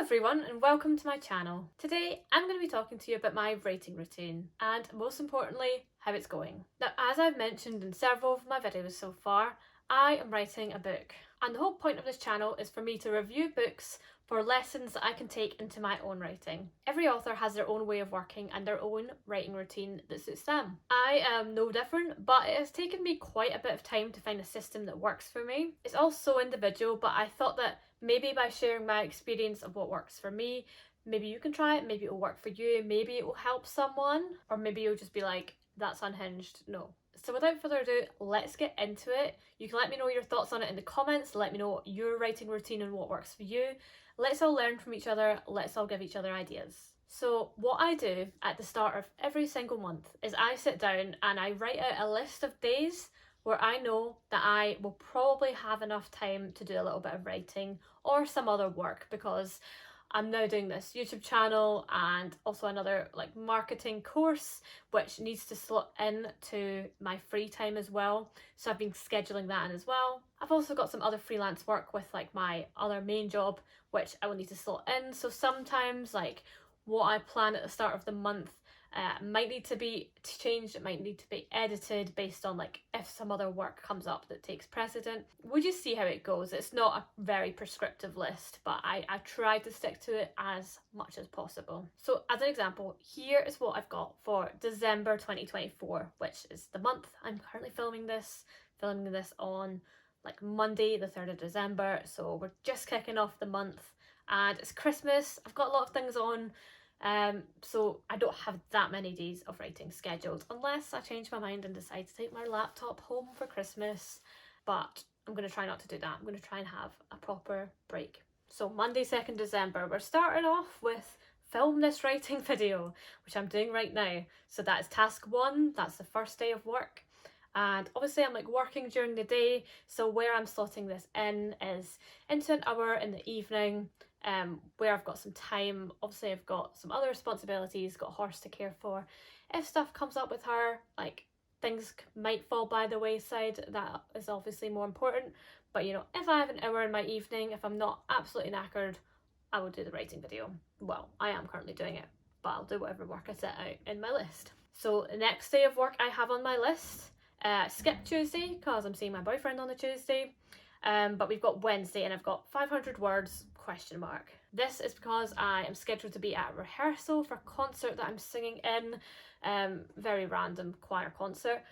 everyone and welcome to my channel. Today I'm going to be talking to you about my writing routine and most importantly how it's going. Now, as I've mentioned in several of my videos so far, I am writing a book and the whole point of this channel is for me to review books for lessons that I can take into my own writing. Every author has their own way of working and their own writing routine that suits them. I am no different, but it has taken me quite a bit of time to find a system that works for me. It's all so individual, but I thought that maybe by sharing my experience of what works for me, maybe you can try it, maybe it'll work for you, maybe it will help someone, or maybe you'll just be like, that's unhinged. No. So without further ado, let's get into it. You can let me know your thoughts on it in the comments, let me know your writing routine and what works for you. Let's all learn from each other, let's all give each other ideas. So what I do at the start of every single month is I sit down and I write out a list of days where I know that I will probably have enough time to do a little bit of writing or some other work, because I'm now doing this YouTube channel and also another marketing course which needs to slot in to my free time as well. So I've been scheduling that in as well. I've also got some other freelance work with my other main job which I will need to slot in. So sometimes what I plan at the start of the month might need to be changed, it might need to be edited based on if some other work comes up that takes precedent. We'll just see how it goes. It's not a very prescriptive list, but I try to stick to it as much as possible. So as an example, here is what I've got for December 2024, which is the month I'm currently filming this on Monday the 3rd of December, so we're just kicking off the month and it's Christmas. I've got a lot of things on, so I don't have that many days of writing scheduled unless I change my mind and decide to take my laptop home for Christmas, but I'm going to try not to do that. I'm going to try and have a proper break. So Monday 2nd December, we're starting off with film this writing video, which I'm doing right now. So that is task 1, that's the first day of work. And obviously I'm working during the day, so where I'm slotting this in is into an hour in the evening, where I've got some time. Obviously I've got some other responsibilities, got a horse to care for. If stuff comes up with her, things might fall by the wayside, that is obviously more important. But if I have an hour in my evening, if I'm not absolutely knackered, I will do the writing video. Well, I am currently doing it, but I'll do whatever work I set out in my list. So the next day of work I have on my list, skip Tuesday because I'm seeing my boyfriend on the Tuesday, but we've got Wednesday and I've got 500 words ? This is because I am scheduled to be at a rehearsal for a concert that I'm singing in, very random choir concert,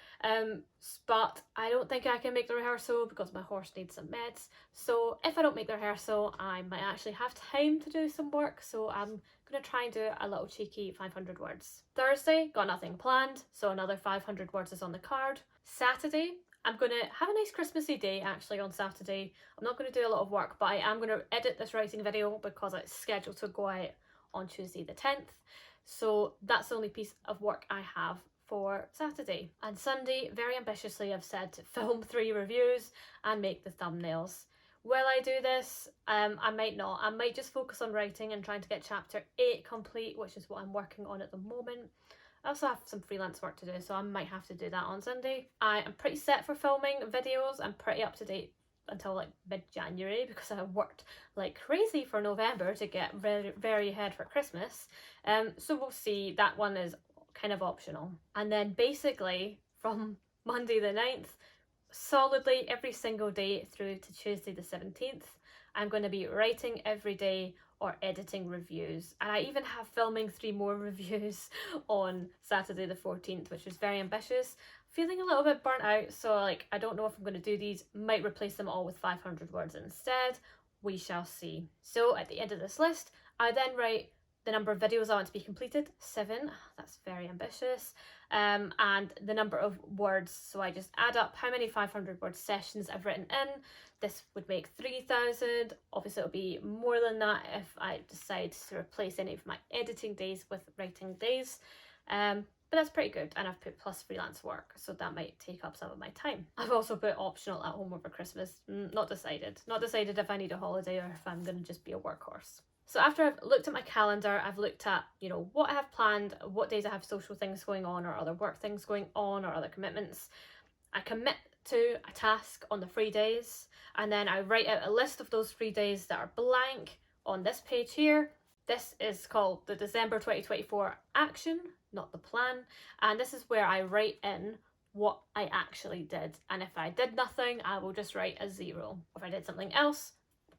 but I don't think I can make the rehearsal because my horse needs some meds. So if I don't make the rehearsal, I might actually have time to do some work, so I'm going to try and do a little cheeky 500 words. Thursday, got nothing planned, so another 500 words is on the card. Saturday, I'm going to have a nice Christmassy day actually on Saturday. I'm not going to do a lot of work, but I am going to edit this writing video because it's scheduled to go out on Tuesday the 10th. So that's the only piece of work I have for Saturday. And Sunday, very ambitiously, I've said to film 3 reviews and make the thumbnails. Will I do this? I might not. I might just focus on writing and trying to get chapter 8 complete, which is what I'm working on at the moment. I also have some freelance work to do, so I might have to do that on Sunday. I am pretty set for filming videos. I'm pretty up to date until mid-January because I worked like crazy for November to get very ahead for Christmas. So we'll see. That one is kind of optional. And then basically from Monday the 9th, solidly every single day through to Tuesday the 17th, I'm going to be writing every day or editing reviews, and I even have filming 3 more reviews on Saturday the 14th, which is very ambitious. Feeling a little bit burnt out, so I don't know if I'm going to do these. Might replace them all with 500 words instead. We shall see. So at the end of this list, I then write the number of videos I want to be completed, 7. That's very ambitious. And the number of words, so I just add up how many 500 word sessions I've written in. This would make 3,000. Obviously it'll be more than that if I decide to replace any of my editing days with writing days. But that's pretty good, and I've put plus freelance work, so that might take up some of my time. I've also put optional at home over Christmas. Not decided if I need a holiday or if I'm going to just be a workhorse. So after I've looked at my calendar, I've looked at, what I have planned, what days I have social things going on or other work things going on or other commitments. I commit to a task on the free days, and then I write out a list of those free days that are blank on this page here. This is called the December 2024 action, not the plan. And this is where I write in what I actually did. And if I did nothing, I will just write a 0. If I did something else,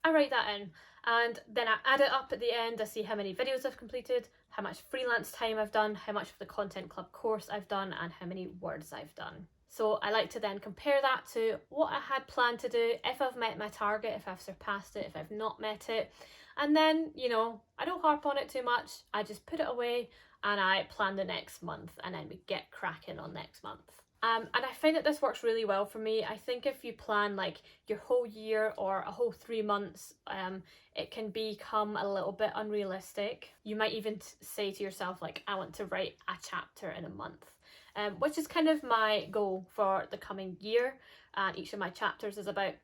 I write that in. And then I add it up at the end. I see how many videos I've completed, how much freelance time I've done, how much of the Content Club course I've done, and how many words I've done. So I like to then compare that to what I had planned to do, if I've met my target, if I've surpassed it, if I've not met it. And then, you know, I don't harp on it too much. I just put it away and I plan the next month, and then we get cracking on next month. And I find that this works really well for me. I think if you plan like your whole year or a whole 3 months, it can become a little bit unrealistic. You might even say to yourself, like, I want to write a chapter in a month, which is kind of my goal for the coming year. And each of my chapters is about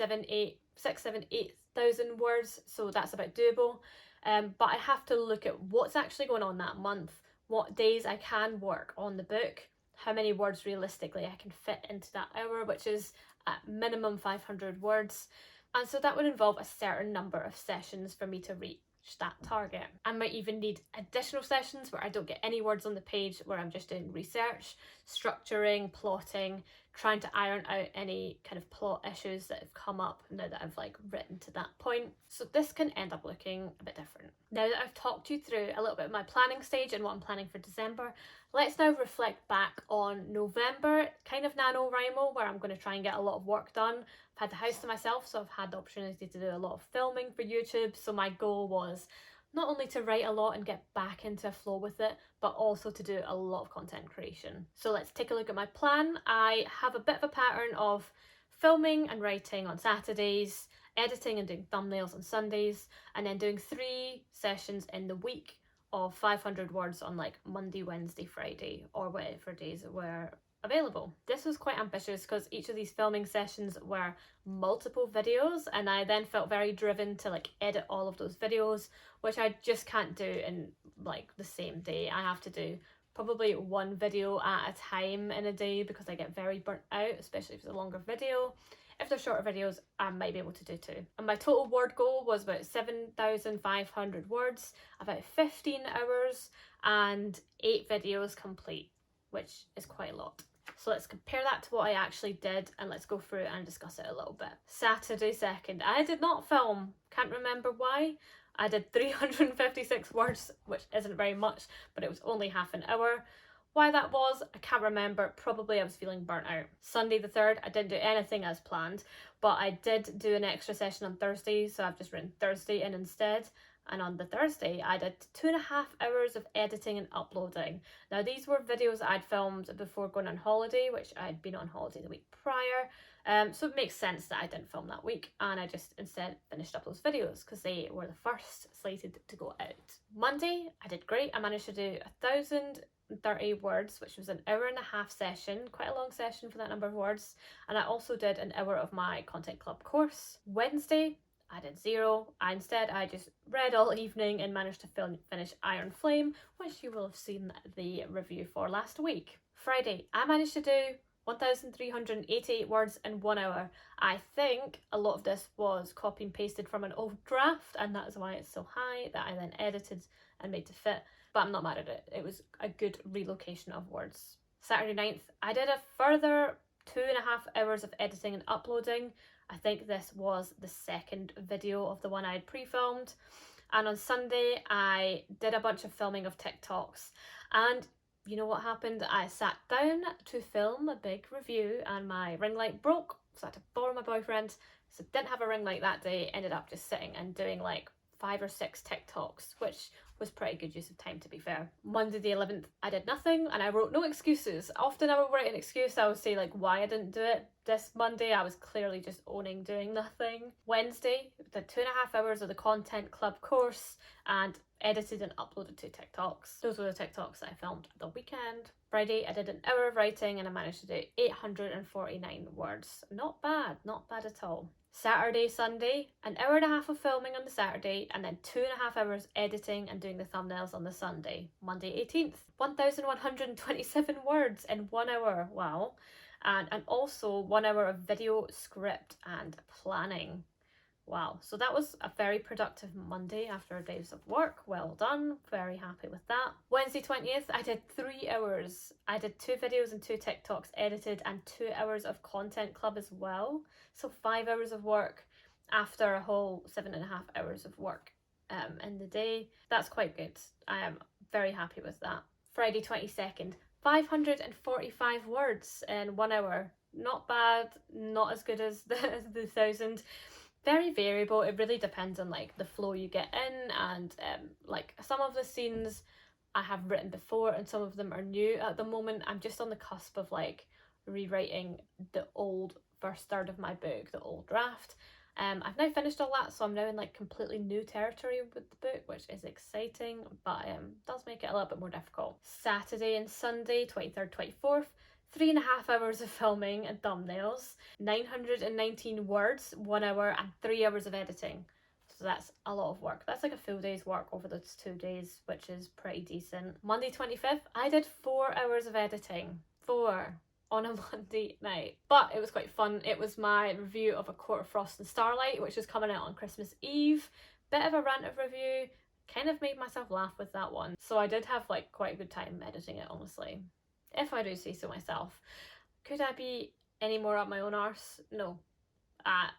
8,000 words, so that's about doable. But I have to look at what's actually going on that month, what days I can work on the book, how many words realistically I can fit into that hour, which is at minimum 500 words. And so that would involve a certain number of sessions for me to reach that target. I might even need additional sessions where I don't get any words on the page, where I'm just doing research, structuring, plotting, trying to iron out any kind of plot issues that have come up now that I've like written to that point. So this can end up looking a bit different. Now that I've talked you through a little bit of my planning stage and what I'm planning for December, let's now reflect back on November, kind of NaNoWriMo, where I'm going to try and get a lot of work done. I've had the house to myself, so I've had the opportunity to do a lot of filming for YouTube. So my goal was not only to write a lot and get back into a flow with it, but also to do a lot of content creation. So let's take a look at my plan. I have a bit of a pattern of filming and writing on Saturdays, editing and doing thumbnails on Sundays, and then doing 3 sessions in the week of 500 words on like Monday, Wednesday, Friday, or whatever days were available. This was quite ambitious because each of these filming sessions were multiple videos, and I then felt very driven to like edit all of those videos, which I just can't do in like the same day. I have to do probably 1 video at a time in a day because I get very burnt out, especially if it's a longer video. If they're shorter videos, I might be able to do 2. And my total word goal was about 7,500 words, about 15 hours, and 8 videos complete, which is quite a lot. So let's compare that to what I actually did, and let's go through it and discuss it a little bit. Saturday 2nd, I did not film. Can't remember why. I did 356 words, which isn't very much, but it was only half an hour. Why that was, I can't remember. Probably I was feeling burnt out. Sunday the 3rd, I didn't do anything as planned, but I did do an extra session on Thursday, so I've just written Thursday in instead. And on the Thursday, I did 2.5 hours of editing and uploading. Now, these were videos I'd filmed before going on holiday, which I'd been on holiday the week prior. So it makes sense that I didn't film that week, and I just instead finished up those videos because they were the first slated to go out. Monday, I did great. I managed to do 1,030 words, which was an 1.5-hour session, quite a long session for that number of words. And I also did an hour of my Content Club course. Wednesday, I did 0. Instead, I just read all evening and managed to finish Iron Flame, which you will have seen the review for last week. Friday, I managed to do 1,388 words in 1 hour. I think a lot of this was copy and pasted from an old draft, and that is why it's so high, that I then edited and made to fit, but I'm not mad at it. It was a good relocation of words. Saturday 9th, I did a further 2.5 hours of editing and uploading. I think this was the 2nd video of the one I'd pre-filmed. And on Sunday, I did a bunch of filming of TikToks. And you know what happened? I sat down to film a big review and my ring light broke. So I had to borrow my boyfriend. So didn't have a ring light that day. Ended up just sitting and doing like 5 or 6 TikToks, which was pretty good use of time, to be fair. Monday the 11th, I did nothing and I wrote no excuses. Often I would write an excuse. I would say like why I didn't do it. This Monday, I was clearly just owning doing nothing. Wednesday, did 2.5 hours of the Content Club course and edited and uploaded 2 TikToks. Those were the TikToks that I filmed the weekend. Friday, I did an hour of writing and I managed to do 849 words. Not bad at all. Saturday, Sunday, an 1.5 hours of filming on the Saturday, and then 2.5 hours editing and doing the thumbnails on the Sunday. Monday 18th, 1,127 words in 1 hour, wow. And also 1 hour of video script and planning. Wow, so that was a very productive Monday after days of work. Well done, very happy with that. Wednesday 20th, I did 3 hours. I did 2 videos and 2 TikToks edited and 2 hours of content club as well. So 5 hours of work after a whole 7.5 hours of work in the day. That's quite good. I am very happy with that. Friday 22nd, 545 words in 1 hour. Not bad, not as good as the 1,000. Very variable. It really depends on like the flow you get in, and like some of the scenes I have written before and some of them are new. At the moment I'm just on the cusp of like rewriting the old first third of my book, the old draft. I've now finished all that, so I'm now in like completely new territory with the book, which is exciting, but does make it a little bit more difficult. Saturday and Sunday, 23rd, 24th, 3.5 hours of filming and thumbnails, 919 words, 1 hour, and 3 hours of editing. So that's a lot of work. That's like a full day's work over those 2 days, which is pretty decent. Monday 25th, I did 4 hours of editing. 4 on a Monday night. But it was quite fun. It was my review of A Court of Frost and Starlight, which is coming out on Christmas Eve. Bit of a ranted review. Kind of made myself laugh with that one. So I did have like quite a good time editing it, honestly. If I do say so myself. Could I be any more up my own arse? No.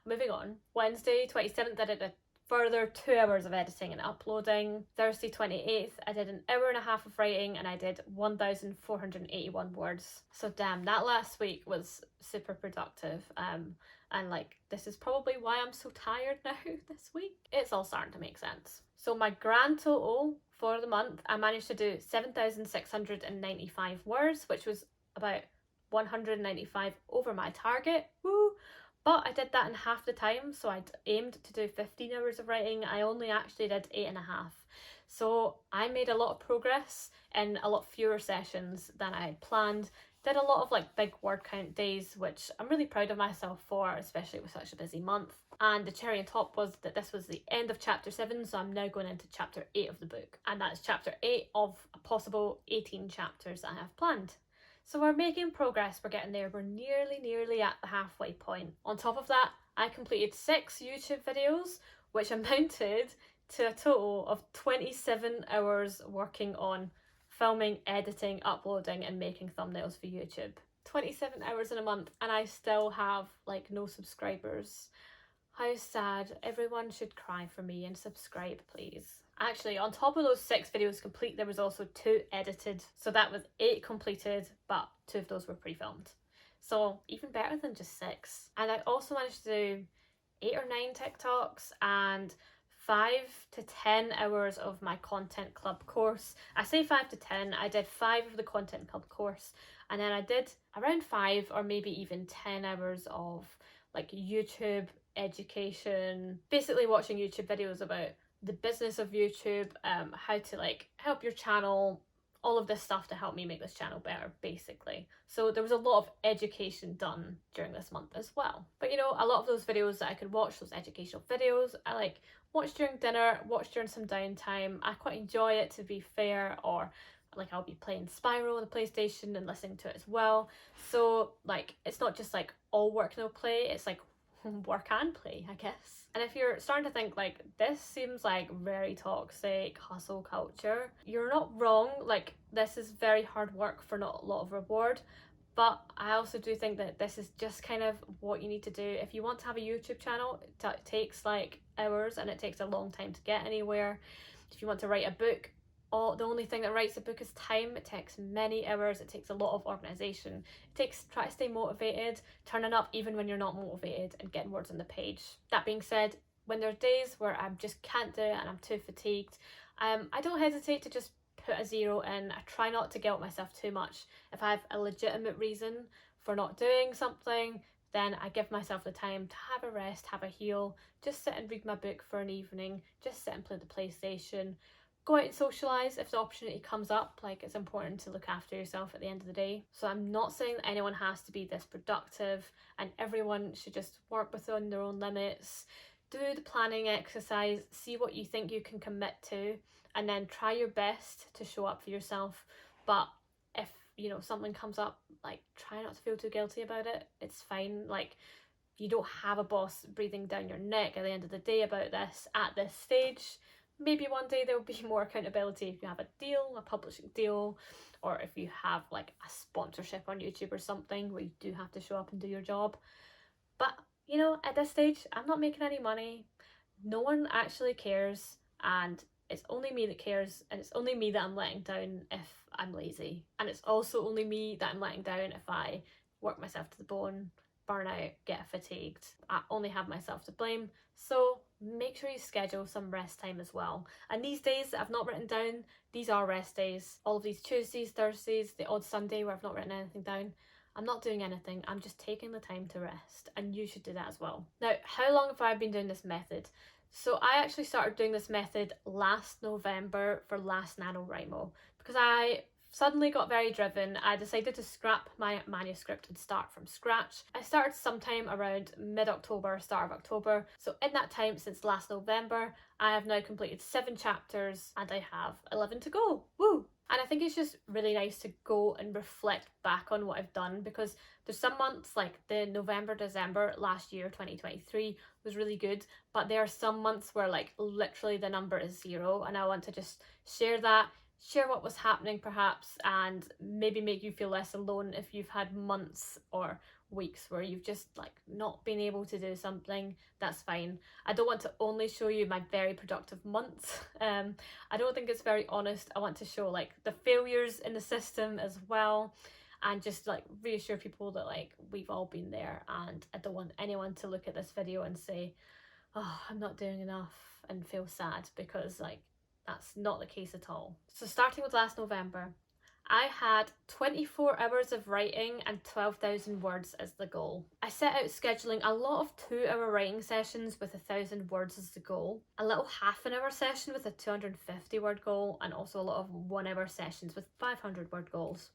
Moving on. Wednesday 27th, I did a further 2 hours of editing and uploading. Thursday 28th, I did an hour and a half of writing and I did 1,481 words. So damn, that last week was super productive. And like, this is probably why I'm so tired now this week. It's all starting to make sense. So my grand total for the month, I managed to do 7,695 words, which was about 195 over my target. Woo! But I did that in half the time, so I'd aimed to do 15 hours of writing. I only actually did 8.5. So I made a lot of progress in a lot fewer sessions than I had planned. Did a lot of like big word count days, which I'm really proud of myself for, especially with such a busy month. And the cherry on top was that this was the end of chapter 7, so I'm now going into chapter 8 of the book. And that's chapter 8 of a possible 18 chapters I have planned. So we're making progress, we're getting there, we're nearly at the halfway point. On top of that, I completed 6 YouTube videos, which amounted to a total of 27 hours working on filming, editing, uploading and making thumbnails for YouTube. 27 hours in a month and I still have like no subscribers. How sad. Everyone should cry for me and subscribe, please. Actually, on top of those 6 videos complete, there was also 2 edited. So that was 8 completed, but 2 of those were pre-filmed. So even better than just 6. And I also managed to do 8 or 9 TikToks and 5 to 10 hours of my Content Club course. I say 5 to 10, I did 5 of the Content Club course, and then I did around 5 or maybe even 10 hours of like YouTube education, basically watching YouTube videos about the business of YouTube, how to like help your channel, all of this stuff to help me make this channel better, basically. So there was a lot of education done during this month as well. But you know, a lot of those videos that I could watch, those educational videos, I like watch during dinner, watch during some downtime. I quite enjoy it, to be fair, or like I'll be playing Spyro on the PlayStation and listening to it as well. So like, it's not just like all work no play, it's like work and play, I guess. And if you're starting to think like this seems like very toxic hustle culture, you're not wrong. Like, this is very hard work for not a lot of reward, but I also do think that this is just kind of what you need to do. If you want to have a YouTube channel, it takes like hours and it takes a long time to get anywhere. If you want to write a book, the only thing that writes a book is time. It takes many hours, it takes a lot of organisation. Try to stay motivated, turning up even when you're not motivated and getting words on the page. That being said, when there's days where I just can't do it and I'm too fatigued, I don't hesitate to just put a 0 in. I try not to guilt myself too much. If I have a legitimate reason for not doing something, then I give myself the time to have a rest, have a heal, just sit and read my book for an evening, just sit and play the PlayStation, go out and socialise if the opportunity comes up. Like, it's important to look after yourself at the end of the day. So I'm not saying that anyone has to be this productive and everyone should just work within their own limits. Do the planning exercise, see what you think you can commit to, and then try your best to show up for yourself. But if, you know, something comes up, like, try not to feel too guilty about it. It's fine. Like, you don't have a boss breathing down your neck at the end of the day about this at this stage. Maybe one day there'll be more accountability if you have a deal, a publishing deal, or if you have like a sponsorship on YouTube or something where you do have to show up and do your job. But you know, at this stage, I'm not making any money. No one actually cares, and it's only me that cares, and it's only me that I'm letting down if I'm lazy. And it's also only me that I'm letting down if I work myself to the bone, burn out, get fatigued. I only have myself to blame. So make sure you schedule some rest time as well. And these days that I've not written down, these are rest days. All of these Tuesdays, Thursdays, the odd Sunday where I've not written anything down, I'm not doing anything, I'm just taking the time to rest, and you should do that as well. Now, how long have I been doing this method? So I actually started doing this method last November for Last NaNoWriMo because I suddenly got very driven. I decided to scrap my manuscript and start from scratch. I started sometime around mid-October, start of October. So in that time, since last November, I have now completed 7 chapters and I have 11 to go. Woo! And I think it's just really nice to go and reflect back on what I've done, because there's some months like the November, December last year, 2023 was really good, but there are some months where like literally the number is 0, and I want to just share that, share what was happening perhaps, and maybe make you feel less alone if you've had months or weeks where you've just like not been able to do something. That's fine. I don't want to only show you my very productive months. I don't think it's very honest. I want to show like the failures in the system as well, and just like reassure people that like we've all been there, and I don't want anyone to look at this video and say, oh, I'm not doing enough, and feel sad, because like that's not the case at all. So starting with last November, I had 24 hours of writing and 12,000 words as the goal. I set out scheduling a lot of 2-hour writing sessions with 1,000 words as the goal, a little half-an-hour session with a 250 word goal, and also a lot of 1-hour sessions with 500 word goals.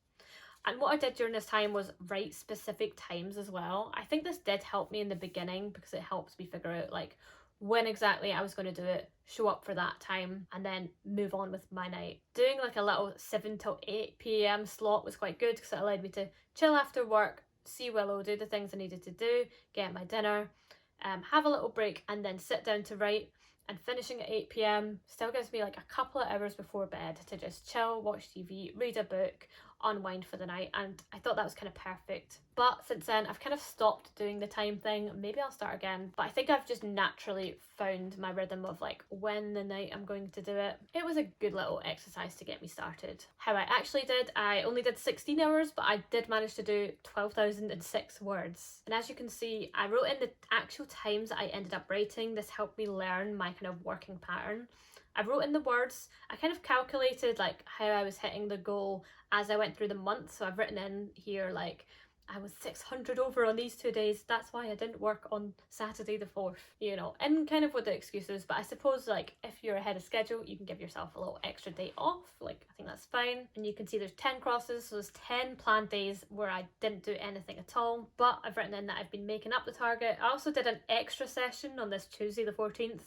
And what I did during this time was write specific times as well. I think this did help me in the beginning because it helps me figure out like when exactly I was going to do it, show up for that time, and then move on with my night. Doing like a little 7 till 8 p.m. slot was quite good because it allowed me to chill after work, see Willow, do the things I needed to do, get my dinner, have a little break, and then sit down to write. And finishing at 8 p.m. still gives me like a couple of hours before bed to just chill, watch TV, read a book, unwind for the night, and I thought that was kind of perfect. But since then I've kind of stopped doing the time thing. Maybe I'll start again, but I think I've just naturally found my rhythm of like when the night I'm going to do it. It was a good little exercise to get me started. How I actually did, I only did 16 hours, but I did manage to do 12,006 words. And as you can see, I wrote in the actual times that I ended up writing. This helped me learn my kind of working pattern. I wrote in the words. I kind of calculated like how I was hitting the goal as I went through the month. So I've written in here like I was 600 over on these 2 days. That's why I didn't work on Saturday the 4th, you know, and kind of with the excuses. But I suppose like if you're ahead of schedule, you can give yourself a little extra day off. Like I think that's fine. And you can see there's 10 crosses. So there's 10 planned days where I didn't do anything at all. But I've written in that I've been making up the target. I also did an extra session on this Tuesday the 14th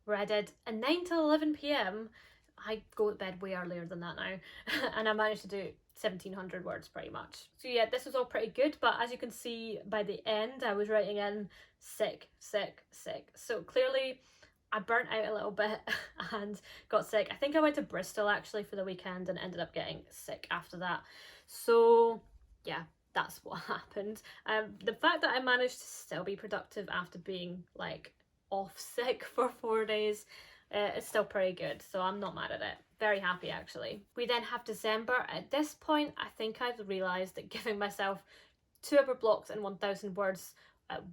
where I did a 9 till 11 p.m. I go to bed way earlier than that now. And I managed to do 1,700 words pretty much. So yeah, this was all pretty good, but as you can see by the end, I was writing in sick. So clearly I burnt out a little bit and got sick. I think I went to Bristol actually for the weekend and ended up getting sick after that. So yeah, that's what happened. The fact that I managed to still be productive after being like off sick for 4 days, it's still pretty good, so I'm not mad at it. Very happy actually. We then have December. At this point, I think I've realised that giving myself 2-hour blocks and 1,000 words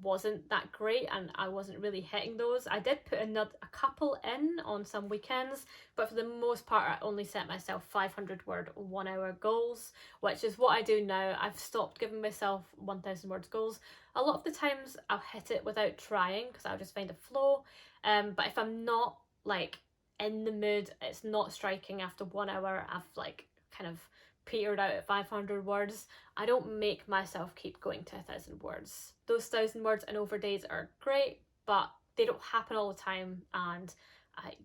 wasn't that great, and I wasn't really hitting those. I did put a couple in on some weekends, but for the most part I only set myself 500 word 1-hour goals, which is what I do now. I've stopped giving myself 1,000 words goals. A lot of the times I'll hit it without trying because I'll just find a flow, but if I'm not like in the mood, it's not striking after 1 hour, I've like kind of petered out at 500 words, I don't make myself keep going to 1,000 words. Those 1,000 words and over days are great, but they don't happen all the time, and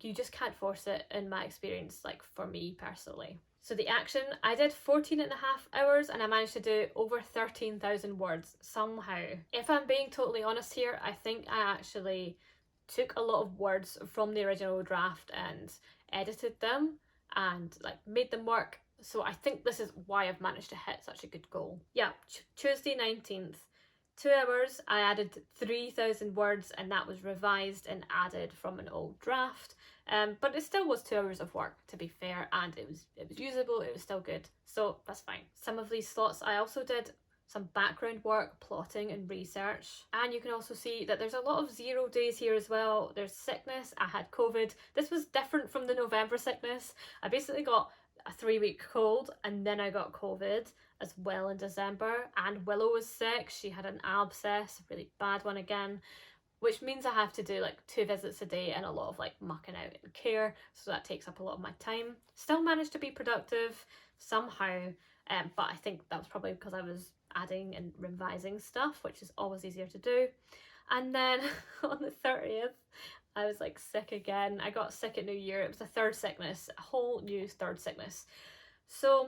you just can't force it in my experience, like for me personally. So the action, I did 14 and a half hours and I managed to do over 13,000 words somehow. If I'm being totally honest here, I think I actually took a lot of words from the original draft and edited them and like made them work. So I think this is why I've managed to hit such a good goal. Yeah, Tuesday 19th. 2 hours, I added 3,000 words and that was revised and added from an old draft. But it still was 2 hours of work, to be fair, and it was usable, it was still good. So that's fine. Some of these slots I also did some background work, plotting and research. And you can also see that there's a lot of 0 days here as well. There's sickness, I had COVID. This was different from the November sickness. I basically got a 3-week cold and then I got COVID as well in December. And Willow was sick, she had an abscess, a really bad one again, which means I have to do like 2 visits a day and a lot of like mucking out and care, so that takes up a lot of my time. Still managed to be productive somehow, but I think that was probably because I was adding and revising stuff, which is always easier to do. And then on the 30th, I was like sick again. I got sick at New Year. It was a third sickness, a whole new third sickness. So,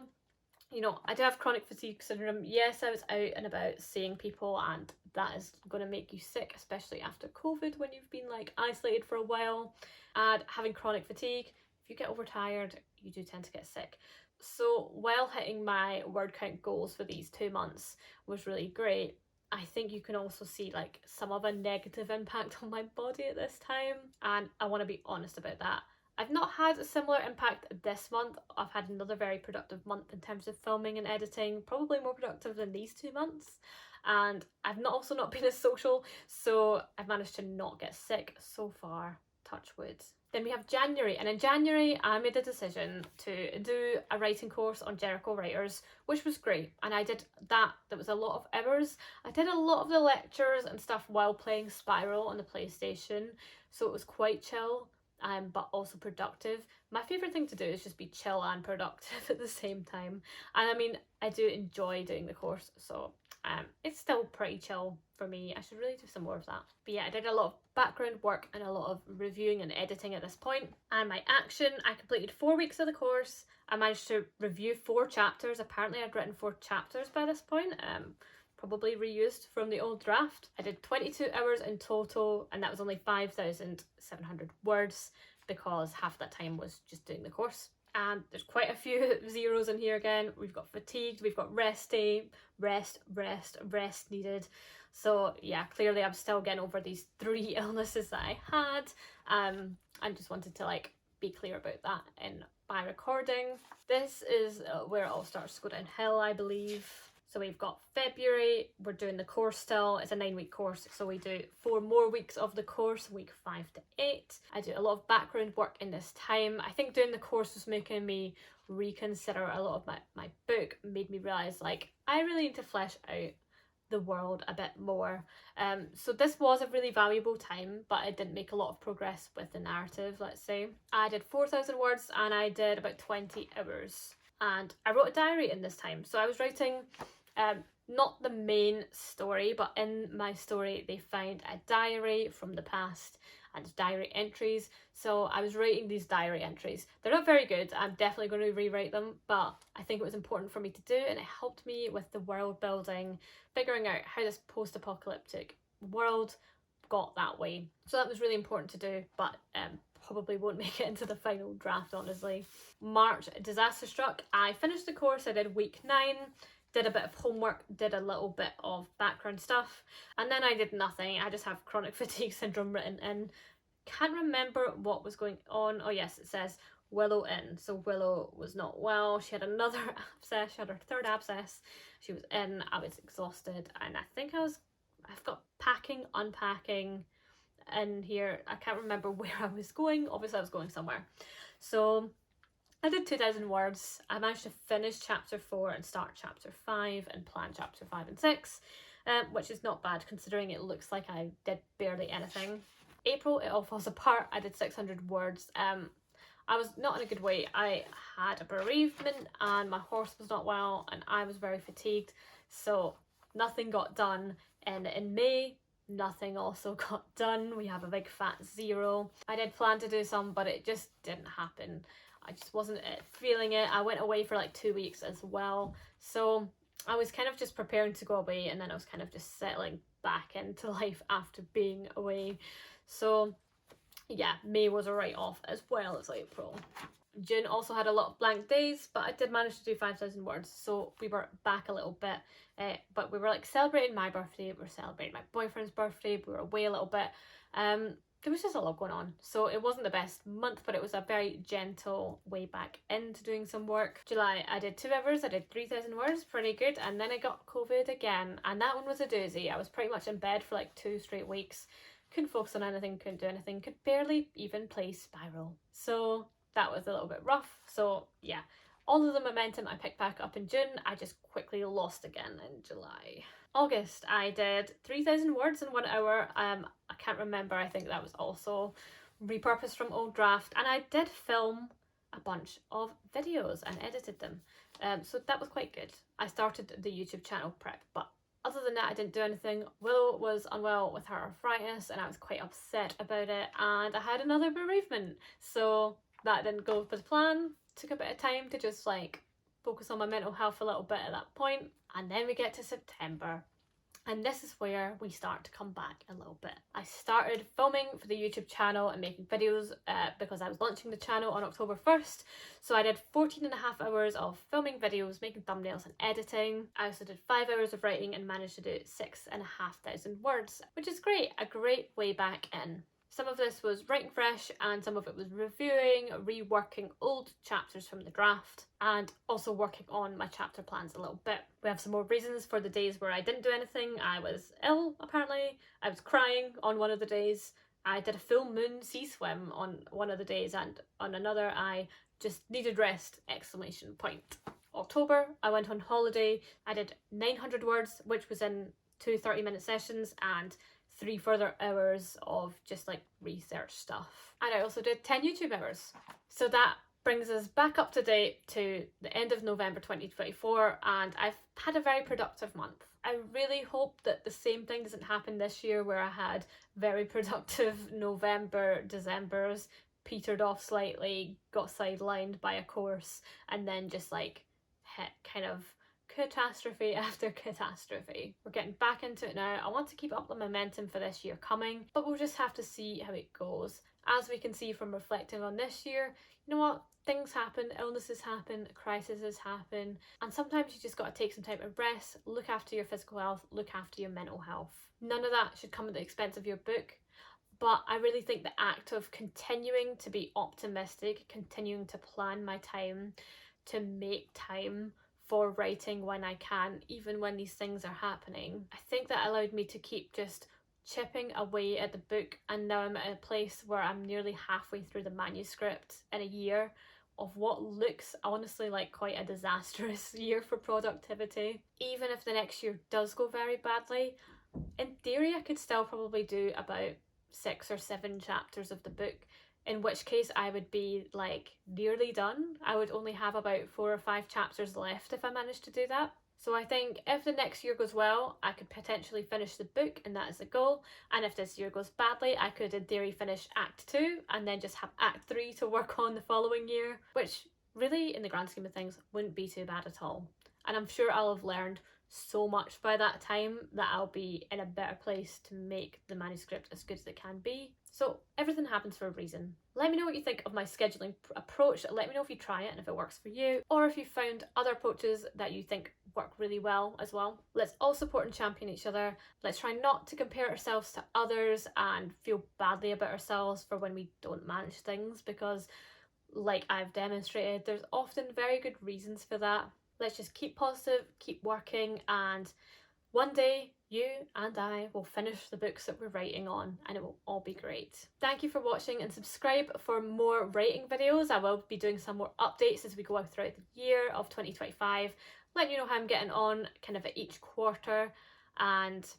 you know, I do have chronic fatigue syndrome. Yes, I was out and about seeing people, and that is going to make you sick, especially after COVID when you've been like isolated for a while. And having chronic fatigue, if you get overtired, you do tend to get sick. So while hitting my word count goals for these 2 months was really great, I think you can also see like some of a negative impact on my body at this time, and I want to be honest about that. I've not had a similar impact this month. I've had another very productive month in terms of filming and editing, probably more productive than these 2 months. And I've also not been as social, so I've managed to not get sick so far, touch wood. Then we have January, and in January I made a decision to do a writing course on Jericho Writers, which was great, and I did that. There was a lot of hours. I did a lot of the lectures and stuff while playing Spiral on the PlayStation, so it was quite chill, but also productive. My favourite thing to do is just be chill and productive at the same time, and I mean, I do enjoy doing the course, so it's still pretty chill for me. I should really do some more of that. But yeah, I did a lot of background work and a lot of reviewing and editing at this point. And my action, I completed 4 weeks of the course. I managed to review 4 chapters. Apparently I'd written 4 chapters by this point, probably reused from the old draft. I did 22 hours in total, and that was only 5,700 words because half that time was just doing the course. And there's quite a few zeros in here again. We've got fatigued, we've got rest day, rest needed. So yeah, clearly I'm still getting over these 3 illnesses that I had. I just wanted to like be clear about that in my recording. This is where it all starts to go downhill, I believe. So we've got February, we're doing the course still. It's a 9-week course, so we do 4 more weeks of the course, week 5 to 8. I do a lot of background work in this time. I think doing the course was making me reconsider a lot of my book, made me realise like I really need to flesh out the world a bit more. So this was a really valuable time, but I didn't make a lot of progress with the narrative, let's say. I did 4,000 words and I did about 20 hours. And I wrote a diary in this time. So I was writing not the main story, but in my story they found a diary from the past and diary entries. So I was writing these diary entries. They're not very good. I'm definitely going to rewrite them, but I think it was important for me to do, and it helped me with the world building, figuring out how this post-apocalyptic world got that way. So that was really important to do, but probably won't make it into the final draft, honestly. March, disaster struck. I finished the course. I did week 9, did a bit of homework, did a little bit of background stuff, and then I did nothing. I just have chronic fatigue syndrome written in. Can't remember what was going on. Oh yes, it says Willow in. So Willow was not well. She had another abscess. She had her 3rd abscess. She was in. I was exhausted, and I think I've got packing, unpacking in here. I can't remember where I was going. Obviously I was going somewhere. So I did 2,000 words. I managed to finish chapter 4 and start chapter 5 and plan chapter 5 and 6, which is not bad considering it looks like I did barely anything. April, it all falls apart. I did 600 words. I was not in a good way. I had a bereavement and my horse was not well and I was very fatigued, so nothing got done. And in May, nothing also got done. We have a big fat 0. I did plan to do some, but it just didn't happen. I just wasn't feeling it. I went away for like 2 weeks as well. So I was kind of just preparing to go away, and then I was kind of just settling back into life after being away. So yeah, May was a write-off as well as April. June also had a lot of blank days, but I did manage to do 5,000 words, so we were back a little bit. But we were like celebrating my birthday, we were celebrating my boyfriend's birthday, we were away a little bit. There was just a lot going on, so it wasn't the best month, but it was a very gentle way back into doing some work. July, I did 2 hours, I did 3,000 words, pretty good, and then I got COVID again, and that one was a doozy. I was pretty much in bed for like 2 straight weeks, couldn't focus on anything, couldn't do anything, could barely even play Spiral. So that was a little bit rough. So yeah, all of the momentum I picked back up in June, I just quickly lost again in July. August, I did 3,000 words in 1 hour. I can't remember, I think that was also repurposed from old draft, and I did film a bunch of videos and edited them, so that was quite good. I started the YouTube channel prep, but other than that I didn't do anything. Willow was unwell with her arthritis and I was quite upset about it, and I had another bereavement, so that didn't go with plan. Took a bit of time to just like focus on my mental health a little bit at that point. And then we get to September, and this is where we start to come back a little bit. I started filming for the YouTube channel and making videos because I was launching the channel on October 1st. So I did 14.5 hours of filming videos, making thumbnails and editing. I also did 5 hours of writing and managed to do 6,500 words, which is great, a great way back in. Some of this was writing fresh and some of it was reviewing, reworking old chapters from the draft, and also working on my chapter plans a little bit. We have some more reasons for the days where I didn't do anything. I was ill, apparently. I was crying on one of the days. I did a full moon sea swim on one of the days, and on another I just needed rest, exclamation point. October, I went on holiday. I did 900 words, which was in 2 30-minute sessions, and 3 further hours of just like research stuff. And I also did 10 YouTube hours. So that brings us back up to date to the end of November 2024, and I've had a very productive month. I really hope that the same thing doesn't happen this year, where I had very productive November, Decembers, petered off slightly, got sidelined by a course, and then just like hit kind of catastrophe after catastrophe. We're getting back into it now. I want to keep up the momentum for this year coming, but we'll just have to see how it goes. As we can see from reflecting on this year, you know what? Things happen, illnesses happen, crises happen, and sometimes you just got to take some time to rest, look after your physical health, look after your mental health. None of that should come at the expense of your book, but I really think the act of continuing to be optimistic, continuing to plan my time, to make time for writing when I can, even when these things are happening, I think that allowed me to keep just chipping away at the book, and now I'm at a place where I'm nearly halfway through the manuscript in a year of what looks honestly like quite a disastrous year for productivity. Even if the next year does go very badly, in theory I could still probably do about 6 or 7 chapters of the book, in which case I would be like nearly done. I would only have about 4 or 5 chapters left if I managed to do that. So I think if the next year goes well, I could potentially finish the book, and that is the goal. And if this year goes badly, I could in theory finish Act 2 and then just have Act 3 to work on the following year, which really in the grand scheme of things wouldn't be too bad at all. And I'm sure I'll have learned so much by that time that I'll be in a better place to make the manuscript as good as it can be. So everything happens for a reason. Let me know what you think of my scheduling approach. Let me know if you try it and if it works for you, or if you found other approaches that you think work really well as well. Let's all support and champion each other. Let's try not to compare ourselves to others and feel badly about ourselves for when we don't manage things, because like I've demonstrated, there's often very good reasons for that. Let's just keep positive, keep working, and one day you and I will finish the books that we're writing on, and it will all be great. Thank you for watching, and subscribe for more writing videos. I will be doing some more updates as we go out throughout the year of 2025, letting you know how I'm getting on kind of at each quarter. And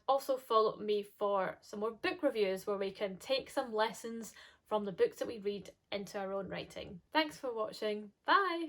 also follow me for some more book reviews where we can take some lessons from the books that we read into our own writing. Thanks for watching. Bye!